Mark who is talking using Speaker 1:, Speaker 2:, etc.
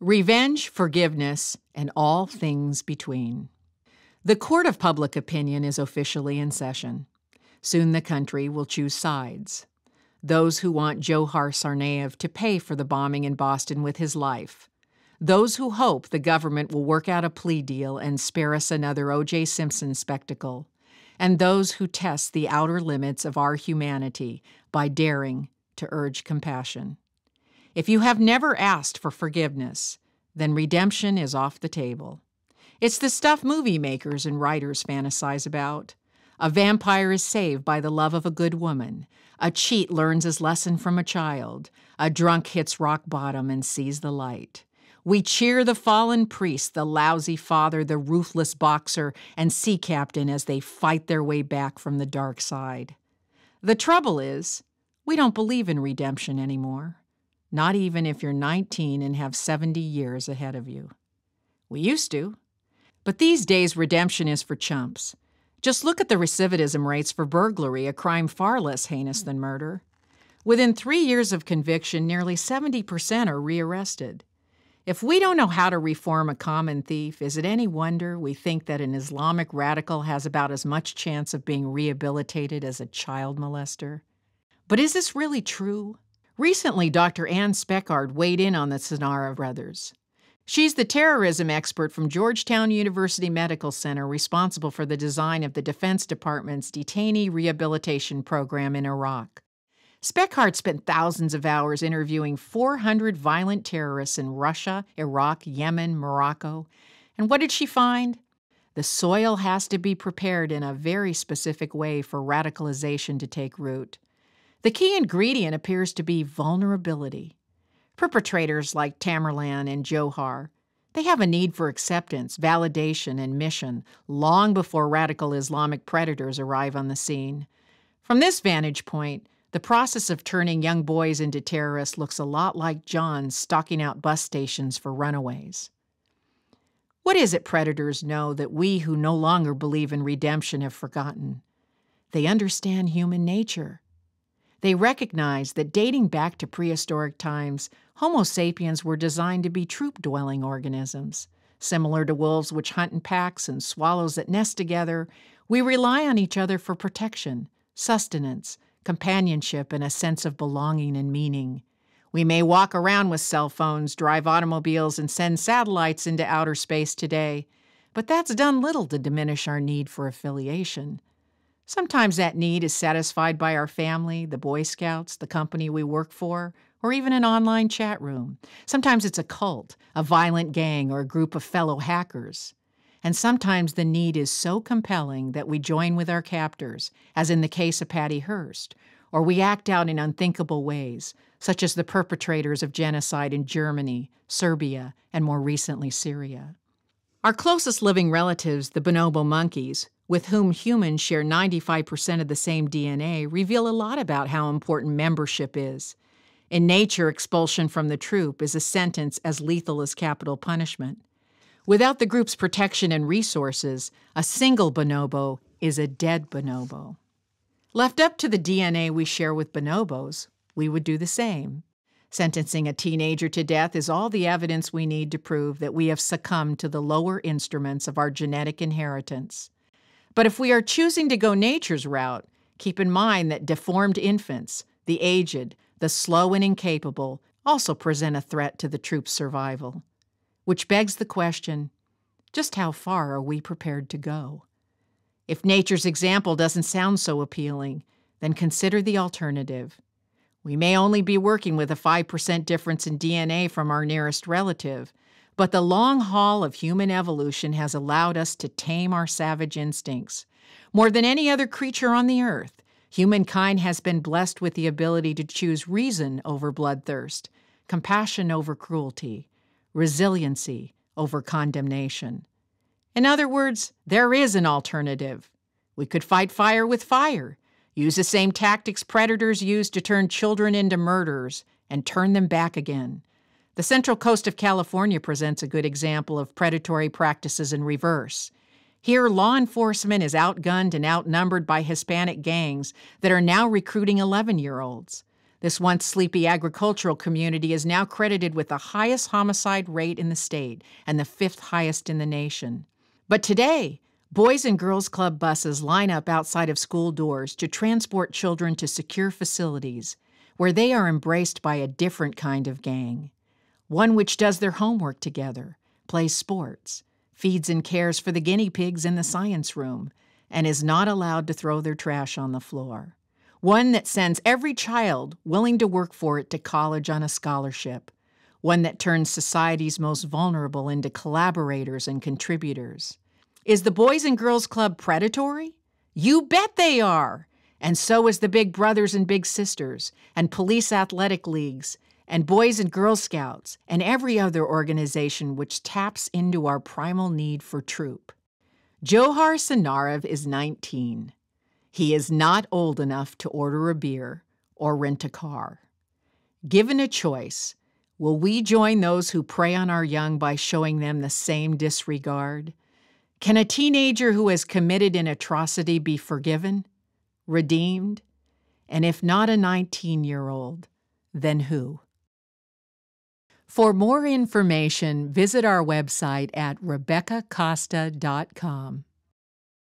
Speaker 1: Revenge, forgiveness, and all things between. The court of public opinion is officially in session. Soon the country will choose sides. Those who want Dzhokhar Tsarnaev to pay for the bombing in Boston with his life. Those who hope the government will work out a plea deal and spare us another O.J. Simpson spectacle. And those who test the outer limits of our humanity by daring to urge compassion. If you have never asked for forgiveness, then redemption is off the table. It's the stuff movie makers and writers fantasize about. A vampire is saved by the love of a good woman. A cheat learns his lesson from a child. A drunk hits rock bottom and sees the light. We cheer the fallen priest, the lousy father, the ruthless boxer, and sea captain as they fight their way back from the dark side. The trouble is, we don't believe in redemption anymore. Not even if you're 19 and have 70 years ahead of you. We used to. But these days, redemption is for chumps. Just look at the recidivism rates for burglary, a crime far less heinous than murder. Within 3 years of conviction, nearly 70% are rearrested. If we don't know how to reform a common thief, is it any wonder we think that an Islamic radical has about as much chance of being rehabilitated as a child molester? But is this really true? Recently, Dr. Ann Speckard weighed in on the Tsarnaev brothers. She's the terrorism expert from Georgetown University Medical Center responsible for the design of the Defense Department's detainee rehabilitation program in Iraq. Speckard spent thousands of hours interviewing 400 violent terrorists in Russia, Iraq, Yemen, Morocco. And what did she find? The soil has to be prepared in a very specific way for radicalization to take root. The key ingredient appears to be vulnerability. Perpetrators like Tamerlan and Dzhokhar, they have a need for acceptance, validation, and mission long before radical Islamic predators arrive on the scene. From this vantage point, the process of turning young boys into terrorists looks a lot like John stalking out bus stations for runaways. What is it predators know that we who no longer believe in redemption have forgotten? They understand human nature. They recognize that dating back to prehistoric times, Homo sapiens were designed to be troop-dwelling organisms. Similar to wolves which hunt in packs and swallows that nest together, we rely on each other for protection, sustenance, companionship, and a sense of belonging and meaning. We may walk around with cell phones, drive automobiles, and send satellites into outer space today, but that's done little to diminish our need for affiliation. Sometimes that need is satisfied by our family, the Boy Scouts, the company we work for, or even an online chat room. Sometimes it's a cult, a violent gang, or a group of fellow hackers. And sometimes the need is so compelling that we join with our captors, as in the case of Patty Hearst, or we act out in unthinkable ways, such as the perpetrators of genocide in Germany, Serbia, and more recently Syria. Our closest living relatives, the bonobo monkeys, with whom humans share 95% of the same DNA, reveal a lot about how important membership is. In nature, expulsion from the troop is a sentence as lethal as capital punishment. Without the group's protection and resources, a single bonobo is a dead bonobo. Left up to the DNA we share with bonobos, we would do the same. Sentencing a teenager to death is all the evidence we need to prove that we have succumbed to the lower instruments of our genetic inheritance. But if we are choosing to go nature's route, keep in mind that deformed infants, the aged, the slow and incapable also present a threat to the troop's survival. Which begs the question, just how far are we prepared to go? If nature's example doesn't sound so appealing, then consider the alternative. We may only be working with a 5% difference in DNA from our nearest relative, but the long haul of human evolution has allowed us to tame our savage instincts. More than any other creature on the earth, humankind has been blessed with the ability to choose reason over bloodthirst, compassion over cruelty, resiliency over condemnation. In other words, there is an alternative. We could fight fire with fire, use the same tactics predators use to turn children into murderers, and turn them back again. The Central Coast of California presents a good example of predatory practices in reverse. Here, law enforcement is outgunned and outnumbered by Hispanic gangs that are now recruiting 11-year-olds. This once sleepy agricultural community is now credited with the highest homicide rate in the state and the 5th highest in the nation. But today, Boys and Girls Club buses line up outside of school doors to transport children to secure facilities where they are embraced by a different kind of gang, one which does their homework together, plays sports, feeds and cares for the guinea pigs in the science room, and is not allowed to throw their trash on the floor. One that sends every child willing to work for it to college on a scholarship. One that turns society's most vulnerable into collaborators and contributors. Is the Boys and Girls Club predatory? You bet they are! And so is the Big Brothers and Big Sisters, and police athletic leagues, and Boys and Girl Scouts, and every other organization which taps into our primal need for troop. Dzhokhar Tsarnaev is 19. He is not old enough to order a beer or rent a car. Given a choice, will we join those who prey on our young by showing them the same disregard? Can a teenager who has committed an atrocity be forgiven, redeemed? And if not a 19-year-old, then who? For more information, visit our website at RebeccaCosta.com.